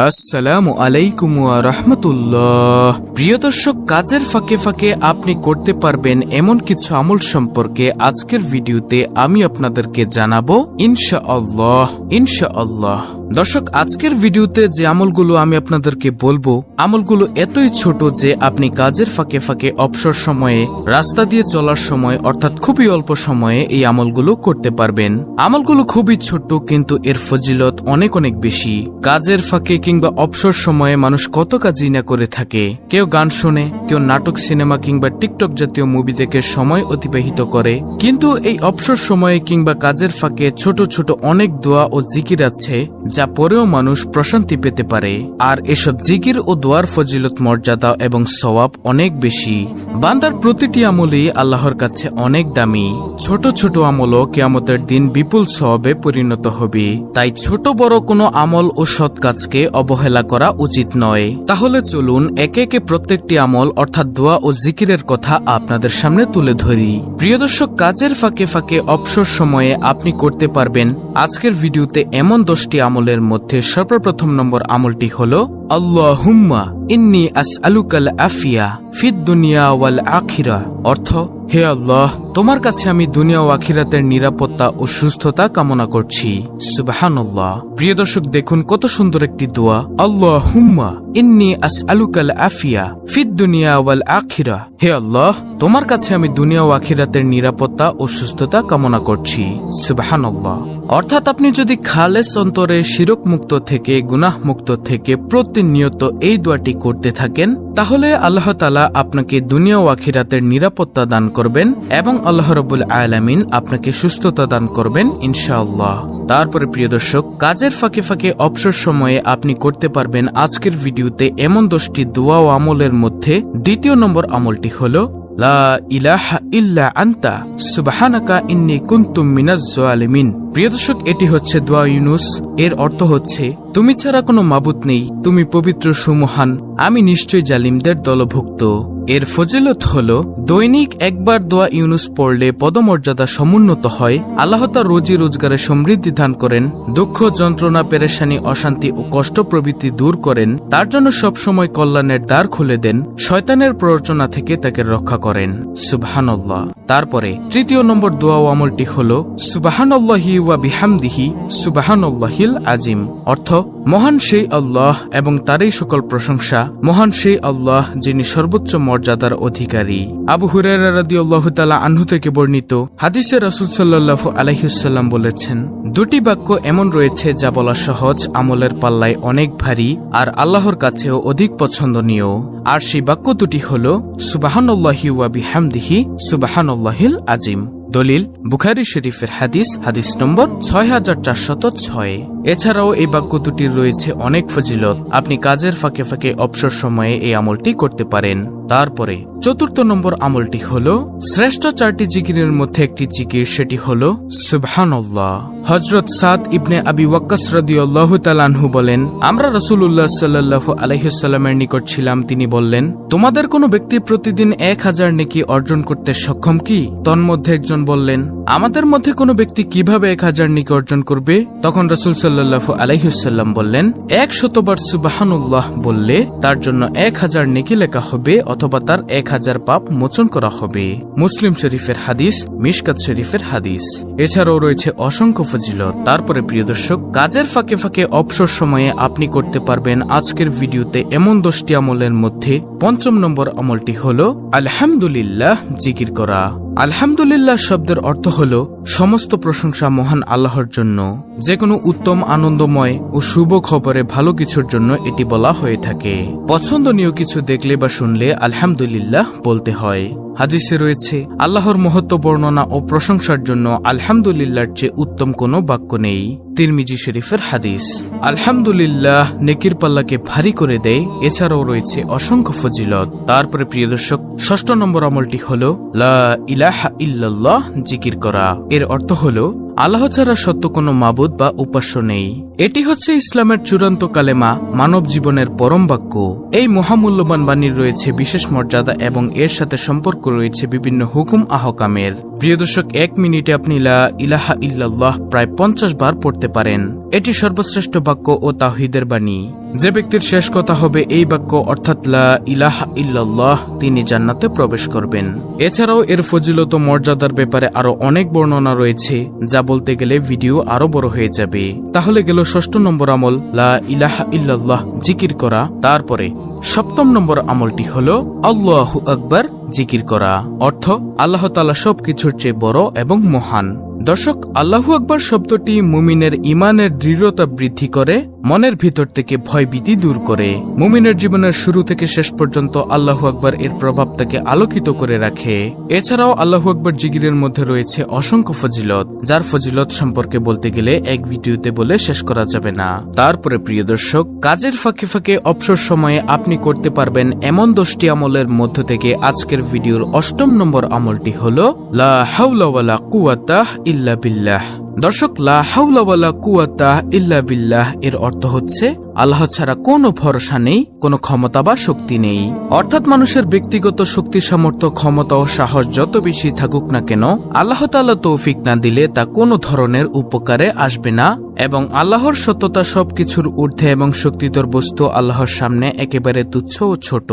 আসসালামু আলাইকুম ওয়া রাহমাতুল্লাহ। প্রিয় দর্শক, কাজের ফাঁকে ফাঁকে আপনি করতে পারবেন এমন কিছু আমল সম্পর্কে আজকের ভিডিওতে আমি আপনাদেরকে জানাবো ইনশাআল্লাহ। দর্শক, আজকের ভিডিওতে যে আমলগুলো আমি আপনাদেরকে বলবো, আমলগুলো এতই ছোট যে আপনি কাজের ফাঁকে ফাঁকে অবসর সময়ে, রাস্তা দিয়ে চলার সময় অর্থাৎ খুবই অল্প সময়ে এই আমলগুলো করতে পারবেন। আমলগুলো খুবই ছোট কিন্তু এর ফজিলত অনেক অনেক বেশি। কাজের ফাঁকে কিংবা অবসর সময়ে মানুষ কত কাজই না করে থাকে। কেউ গান শোনে, কেউ নাটক, সিনেমা কিংবা টিকটক জাতীয় মুভি দেখে সময় অতিবাহিত করে। কিন্তু এই অবসর সময়ে কিংবা কাজের ফাঁকে ছোট ছোট অনেক দোয়া ও জিকির আছে যা পরেও মানুষ প্রশান্তি পেতে পারে। আর এসব জিকির ও দোয়ার ফজিলত, মর্যাদা এবং সওয়াব অনেক বেশি। বান্দার প্রতিটি আমলই আল্লাহর কাছে অনেক দামি। ছোট ছোট আমলও কিয়ামতের দিন বিপুল সওয়াবে পরিণত হবে। তাই ছোট বড় কোনো আমল ও সৎ কাজকে অবহেলা করা উচিত নয়। তাহলে চলুন একে একে প্রত্যেকটি আমল অর্থাৎ দোয়া ও জিকিরের কথা আপনাদের সামনে তুলে ধরি। প্রিয় দর্শক, কাজের ফাঁকে ফাঁকে অবসর সময়ে আপনি করতে পারবেন আজকের ভিডিওতে এমন 10টি আমলের মধ্যে সর্বপ্রথম নম্বর আমলটি হলো আল্লাহুম্মা ইন্নী আসআলুকাল আফিয়া ফিদ দুনিয়া ওয়াল আখিরা। অর্থ, হে আল্লাহ, তোমার কাছে আমি দুনিয়া ও আখিরাতের নিরাপত্তা ও সুস্থতা কামনা করছি। সুবহানাল্লাহ। প্রিয় দর্শক, দেখুন কত সুন্দর একটি দোয়া। আল্লাহুম্মা ইন্নী আসআলুকাল আফিয়া ফিদ দুনিয়া ওয়াল আখিরা। হে আল্লাহ, তোমার কাছে আমি দুনিয়া ও আখিরাতের নিরাপত্তা ও সুস্থতা কামনা করছি। সুবহানাল্লাহ। অর্থাৎ আপনি যদি খালেস অন্তরে শিরক মুক্ত থেকে, গুনাহ মুক্ত থেকে প্রতিনিয়ত এই দোয়াটি করতে থাকেন, তাহলে আল্লাহ তাআলা আপনাকে দুনিয়া ও আখিরাতের নিরাপত্তা দান করবেন এবং আল্লাহ রাব্বুল আলামিন আপনাকে সুস্থতা দান করবেন ইনশাআল্লাহ। তারপরে প্রিয় দর্শক, কাজের ফাঁকে ফাঁকে অবসর সময়ে আপনি করতে পারবেন আজকের ভিডিওতে এমন 10টি দোয়া ও আমলের মধ্যে দ্বিতীয় নম্বর আমলটি হলো লা ইলাহা ইল্লা আনতা সুবহানাকা ইন্নী কুনতু মিনাজ জালিমিন। প্রিয় দর্শক, এটি হচ্ছে দোয়া ইউনুস। এর অর্থ হচ্ছে, তুমি ছাড়া কোনো মাবুদ নেই, তুমি পবিত্র সুমহান, আমি নিশ্চয় জালিমদের দলভুক্ত। এর ফজিলত হলো দৈনিক একবার দোয়া ইউনুস পড়লে পদমর্যাদা সমুন্নত হয়, আল্লাহ তার রোজি রোজগারে সমৃদ্ধি দান করেন, দুঃখ, যন্ত্রণা, পেরেশানি, অশান্তি ও কষ্ট প্রভৃতি দূর করেন, তার জন্য সবসময় কল্যাণের দ্বার খুলে দেন, শয়তানের প্ররোচনা থেকে তাকে রক্ষা করেন। সুবহানাল্লাহ। তারপরে তৃতীয় নম্বর দোয়া ও আমলটি হলো সুবহানাল্লাহি ওয়া বিহামদিহি সুবহানাল্লাহিল আজিম। অর্থ, মহান সেই আল্লাহ এবং তারই সকল প্রশংসা, মহান সেই আল্লাহ যিনি সর্বোচ্চ মর্যাদার অধিকারী। আবু হুরায়রা রাদিয়াল্লাহু তাআলা আনহু থেকে বর্ণিত হাদিসে রাসূল সাল্লাল্লাহু আলাইহি ওয়াসাল্লাম বলেছেন, দুটি বাক্য এমন রয়েছে যা বলা সহজ, আমলের পাল্লায় অনেক ভারী আর আল্লাহর কাছেও অধিক পছন্দনীয়। আর সেই বাক্য দুটি হলো সুবহানাল্লাহি ওয়া বিহামদিহি সুবহানাল্লাহিল আজিম। দলিল বুখারী শরীফের হাদিস, হাদিস নম্বর 6406। এছাড়াও এই বাক্য দুটির রয়েছে অনেক ফজিলত। আপনি কাজের ফাঁকে ফাঁকে অবসর সময়ে এই আমলটি করতে পারেন। তারপরে চতুর্থ নম্বর আমলটি হলো শ্রেষ্ঠ 4টি জিকিরের মধ্যে একটি জিকির, সেটি হলো সুবহানাল্লাহ। হযরত সাদ ইবনে আবি ওয়াক্কাস রাদিয়াল্লাহু তাআলা আনহু বলেন, আমরা রাসূলুল্লাহ সাল্লাল্লাহু আলাইহি ওয়াসাল্লামের নিকট ছিলাম। তিনি বললেন, তোমাদের কোনো ব্যক্তি প্রতিদিন 1000 নেকি অর্জন করতে সক্ষম কি? তন্মধ্যে একজন বললেন, আমাদের মধ্যে কোনো ব্যক্তি কিভাবে 1000 নেকি অর্জন করবে? তখন রাসূল সাল্লাল্লাহু আলাইহি ওয়াসাল্লাম বললেন, 100 বার সুবহানাল্লাহ বললে তার জন্য 1000 নেকি লেখা হবে অথবা তার 1000 পাপ মোচন করা হবে। মুসলিম শরীফের হাদিস, মিশকাত শরীফের হাদিস। এছাড়াও রয়েছে অসংখ্য ফজিলত। তারপরে প্রিয় দর্শক, কাজের ফাঁকে ফাঁকে অবসর সময়ে আপনি করতে পারবেন আজকের ভিডিওতে এমন 10টি আমলের মধ্যে পঞ্চম নম্বর আমলটি হলো আলহামদুলিল্লাহ জিকির করা। আলহামদুলিল্লাহ শব্দের অর্থ হলো সমস্ত প্রশংসা মহান আল্লাহর জন্য। যে কোনো উত্তম, আনন্দময় ও শুভ খবরে ভালো কিছুর জন্য এটি বলা হয়ে থাকে। পছন্দনীয় কিছু দেখলে বা শুনলে আলহামদুলিল্লাহ বলতে হয়। হাদিসে রয়েছে, আল্লাহর মহত্ব বর্ণনা ও প্রশংসার জন্য আলহামদুলিল্লাহর চেয়ে উত্তম কোনো বাক্য নেই। তিরমিজি শরীফের হাদিস। আলহামদুলিল্লাহ নেকির পাল্লাকে ভারী করে দেয়। এছাড়াও রয়েছে অসংখ্য ফজিলত। তারপরে প্রিয় দর্শক, ষষ্ঠ নম্বর আমলটি হলো লা ইলাহা ইল্লাল্লাহ জিকির করা। এর অর্থ হলো আল্লাহ ছাড়া সত্য কোনো মাবুদ বা উপাস্য নেই। এটি হচ্ছে ইসলামের চূড়ান্ত কালেমা, মানব জীবনের পরম বাক্য। এই মহামূল্যবান বাণীর রয়েছে বিশেষ মর্যাদা এবং এর সাথে সম্পর্ক রয়েছে বিভিন্ন হুকুম আহকামের। প্রিয় দর্শক, 1 মিনিটে আপনি লা ইলাহা ইল্লাল্লাহ প্রায় 50 বার পড়তে পারেন। এটি সর্বশ্রেষ্ঠ বাক্য ও তাওহীদের বাণী। যে ব্যক্তির শেষ কথা হবে এই বাক্য অর্থাৎ লা ইলাহা ইল্লাল্লাহ, তিনি জান্নাতে প্রবেশ করবেন। এছাড়াও এর ফজিলত ও মর্যাদার ব্যাপারে আরো অনেক বর্ণনা রয়েছে, যা বলতে গেলে ভিডিও আরো বড় হয়ে যাবে। তাহলে গেল ৬ষ্ঠ নম্বর আমল লা ইলাহা ইল্লাল্লাহ জিকির করা। তারপরে ৭ম নম্বর আমলটি হলো আল্লাহু আকবার জিকির করা, অর্থ আল্লাহ তাআলা সবকিছুর চেয়ে বড় এবং মহান। দর্শক, আল্লাহু আকবার শব্দটি মুমিনের ঈমানের দৃঢ়তা বৃদ্ধি করে, মনের ভিতর থেকে ভয়ভীতি দূর করে। মুমিনের জীবনের শুরু থেকে শেষ পর্যন্ত আল্লাহু আকবার এর প্রভাব তাকে আলোকিত করে রাখে। এছাড়াও আল্লাহু আকবার জিকিরের মধ্যে রয়েছে অসংখ্য ফজিলত, যার ফজিলত সম্পর্কে বলতে গেলে এক ভিডিওতে বলে শেষ করা যাবে না। তারপরে প্রিয় দর্শক, কাজের ফাঁকে ফাঁকে অবসর সময়ে আপনি করতে পারবেন এমন 10টি আমলের মধ্য থেকে আজকের ভিডিওর ৮ম নম্বর আমলটি হলো লা হাওলা ওয়ালা কুওয়াতা ইল্লা বিল্লাহ। দর্শক, লা হাওলা ওয়ালা কুওয়াতা ইল্লা বিল্লাহ এর অর্থ হচ্ছে আল্লাহ ছাড়া কোনো ভরসা নেই, কোনো ক্ষমতা বা শক্তি নেই। অর্থাৎ মানুষের ব্যক্তিগত শক্তি, সামর্থ্য, ক্ষমতা ও সাহস যত বেশি থাকুক না কেন, আল্লাহ তাআলা তৌফিক না দিলে তা কোনো ধরনের উপকারে আসবে না, এবং আল্লাহর সত্যতা সবকিছুর ঊর্ধ্বে এবং শক্তিধর বস্তু আল্লাহর সামনে একেবারে তুচ্ছ ও ছোট।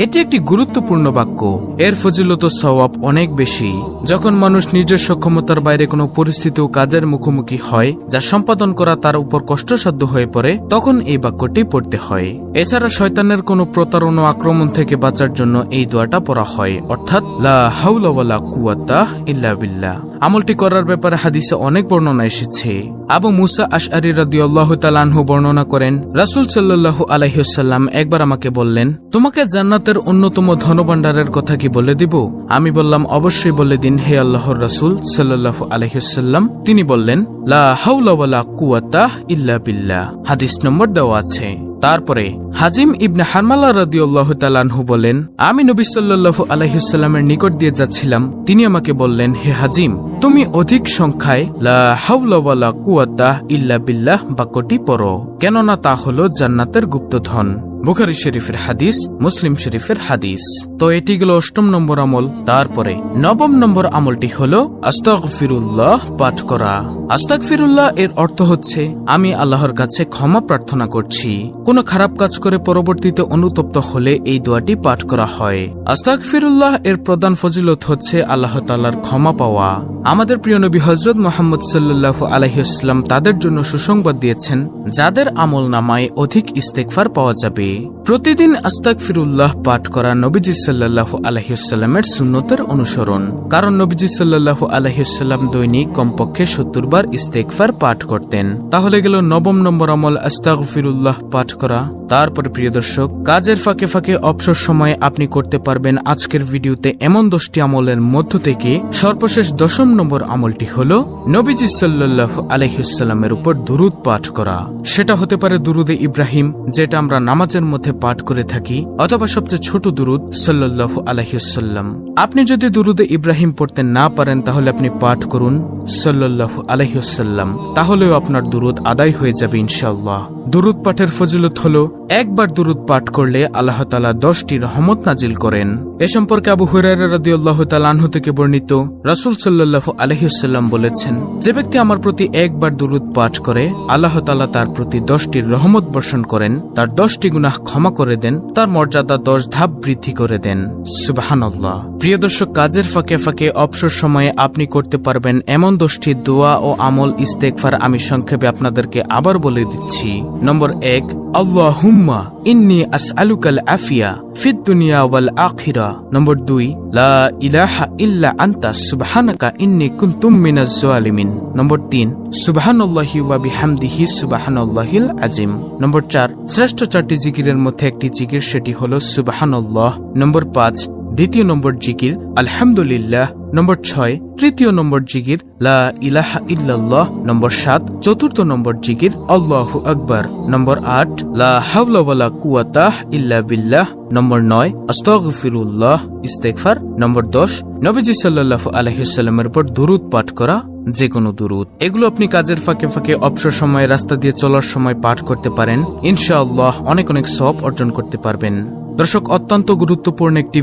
এটি একটি গুরুত্বপূর্ণ বাক্য। এর ফজিলত ও সওয়াব অনেক বেশি। যখন মানুষ নিজের সক্ষমতার বাইরে কোনো পরিস্থিতি ও কাজের মুখোমুখি হয় যা সম্পাদন করা তার উপর কষ্টসাধ্য হয়ে পড়ে, তখন এই বাক্যটি পড়তে হয়। এছাড়া শয়তানের কোনো প্রতারণা ও আক্রমণ থেকে বাঁচার জন্য এই দোয়াটা পড়া হয়, অর্থাৎ লা হাওলা ওয়ালা কুওয়াতা ইল্লা বিল্লাহ। আমলটি করার ব্যাপারে হাদিসে অনেক বর্ণনা এসেছে। আবু মুসা আশআরী রাদিয়াল্লাহু তাআলা আনহু বর্ণনা করেন, রাসূল সাল্লাল্লাহু আলাইহি ওয়াসাল্লাম একবার আমাকে বললেন, তোমাকে জান্নাতের অন্যতম ধনভাণ্ডারের কথা কি বলে দিব? আমি বললাম, অবশ্যই বলে দিন হে আল্লাহর রাসূল সাল্লাল্লাহু আলাইহি ওয়াসাল্লাম। তিনি বললেন, লা হাওলা ওয়ালা কুওয়াতা ইল্লা বিল্লাহ। হাদিস নম্বর দেওয়া আছে। তারপরে হাজিম ইবনে হারমালা রাদিয়াল্লাহু তাআলা আনহু বলেন, আমি নবী সাল্লাল্লাহু আলাইহি ওয়াসাল্লামের নিকট দিয়ে যাচ্ছিলাম। তিনি আমাকে বললেন, হে হাজিম, তুমি অধিক সংখ্যায় লা হাওলা ওয়ালা কুওয়াতা ইল্লা বিল্লাহ বাক্যটি পড়ো, কেননা তা হলো জান্নাতের গুপ্তধন। বুখারী শরীফের হাদিস, মুসলিম শরীফের হাদিস। তো এটি গেল ৮ম নম্বর আমল। তারপরে ৯ম নম্বর আমলটি হলো আস্তাগফিরুল্লাহ পাঠ করা। আস্তাগফিরুল্লাহ এর অর্থ হচ্ছে আমি আল্লাহর কাছে ক্ষমা প্রার্থনা করছি। কোনো খারাপ কাজ করে পরবর্তীতে অনুতপ্ত হলে এই দোয়াটি পাঠ করা হয়। আস্তাগফিরুল্লাহ এর প্রধান ফজিলত হচ্ছে আল্লাহ তাআলার ক্ষমা পাওয়া। আমাদের প্রিয় নবী হযরত মুহাম্মদ সাল্লাল্লাহু আলাইহি ওয়াসাল্লাম তাদের জন্য সুসংবাদ দিয়েছেন, যাদের আমলনামায় অধিক ইস্তেগফার পাওয়া যাবে। প্রতিদিন আস্তাগফিরুল্লাহ পাঠ করা নবীজি সাল্লাল্লাহু আলাইহি ওয়াসাল্লামের সুন্নতের অনুসরণ, কারণ নবীজি সাল্লাল্লাহু আলাইহি ওয়াসাল্লাম দৈনিক কমপক্ষে ৭০ বার ইস্তেগফার পাঠ করতেন। তাহলে গেল ৯ম নম্বর আমল আস্তাগফিরুল্লাহ পাঠ করা। তারপরে প্রিয় দর্শক, কাজের ফাঁকে ফাঁকে অবসর সময়ে আপনি করতে পারবেন আজকের ভিডিওতে এমন 10টি আমলের মধ্য থেকে সর্বশেষ ১০ম নম্বর আমলটি হলো নবীজি সাল্লাল্লাহু আলাইহি ওয়াসাল্লামের উপর দুরূদ পাঠ করা। সেটা হতে পারে দুরূদে ইব্রাহিম, যেটা আমরা নামাজের মধ্যে পাঠ করে থাকি, অথবা সবচেয়ে ছোট দুরূদ সাল্লাল্লাহু আলাইহি ওয়াসাল্লাম। আপনি যদি দুরূদে ইব্রাহিম পড়তে না পারেন, তাহলে আপনি পাঠ করুন সাল্লাল্লাহু আলাইহি ওয়াসাল্লাম, তাহলেও আপনার দুরূদ আদায় হয়ে যাবে ইনশাআল্লাহ। দুরূদ পাঠের ফজিলত হলো, একবার দুরূদ পাঠ করলে আল্লাহ তাআলা 10টি রহমত নাজিল করেন। এ সম্পর্কে আবু হুরায়রা রাদিয়াল্লাহু তাআলা আনহু থেকে বর্ণিত, রাসূল সাল্লাল্লাহু আলাইহি ওয়াসাল্লাম বলেছেন, যে ব্যক্তি আমার প্রতি একবার দুরূদ পাঠ করে, আল্লাহ তাআলা তার প্রতি 10টি রহমত বর্ষণ করেন, তার 10টি গুনাহ ক্ষমা করে দেন, তার মর্যাদা 10 ধাপ বৃদ্ধি করে দেন। সুবহানাল্লাহ। প্রিয় দর্শক, কাজের ফাঁকে ফাঁকে অবসর সময়ে আপনি করতে পারবেন এমন 10টি দোয়া ও আমল ইস্তেগফার আমি সংক্ষেপে আপনাদেরকে আবার বলে দিচ্ছি। নম্বর 1, আল্লাহুম্মা ইন্নী আসআলুকাল আফিয়া ফিদ দুনিয়া ওয়াল আখিরা। নম্বর 2, লা ইলাহা ইল্লা আনতা সুবহানাকা ইন্নী কুনতু মিনাজ জালিমিন। নম্বর 3, সুবহানাল্লাহি ওয়া বিহামদিহি সুবহানাল্লাহিল আযীম। নম্বর 4, শ্রেষ্ঠ 4টি জিকিরের মধ্যে একটি জিকির, সেটি হলো সুবহানাল্লাহ। নম্বর 5, দ্বিতীয় নম্বর জিকির আলহামদুলিল্লাহ। নম্বর 6, তৃতীয় নম্বর জিকির লা ইলাহা ইল্লাল্লাহ। নম্বর 7, চতুর্থ নম্বর জিকির আল্লাহু আকবার। নম্বর 8, লা হাওলা ওয়ালা কুওয়াতা ইল্লা বিল্লাহ। নম্বর 9, আস্তাগফিরুল্লাহ ইস্তেগফার। নম্বর 10, নবীজি সাল্লাল্লাহু আলাইহি ওয়াসাল্লামের উপর দুরূদ পাঠ করা, যে কোনো দুরূদ। এগুলো আপনি কাজের ফাঁকে ফাঁকে অবসর সময়ে রাস্তা দিয়ে চলার সময় পাঠ করতে পারেন। ইনশাআল্লাহ অনেক অনেক সওয়াব অর্জন করতে পারবেন। দর্শক, অত্যন্ত গুরুত্বপূর্ণ একটি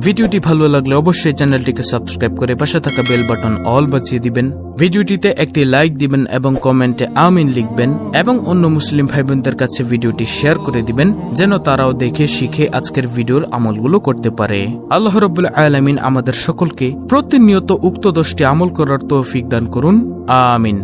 ভিডিওটি ভালো লাগলে অবশ্যই চ্যানেলটিকে সাবস্ক্রাইব করে পাশে থাকা বেল বাটন অল বাজিয়ে দিবেন। ভিডিওটিতে একটি লাইক দিবেন এবং কমেন্টে আমিন লিখবেন এবং অন্য মুসলিম ভাই বোনদের কাছে ভিডিওটি শেয়ার করে দিবেন যেন তারাও দেখে শিখে আজকের ভিডিওর আমলগুলো করতে পারে। আল্লাহ রাব্বুল আলামিন আমাদের সকলকে প্রতিনিয়ত উক্ত 10টি আমল করার তৌফিক দান করুন। আমিন।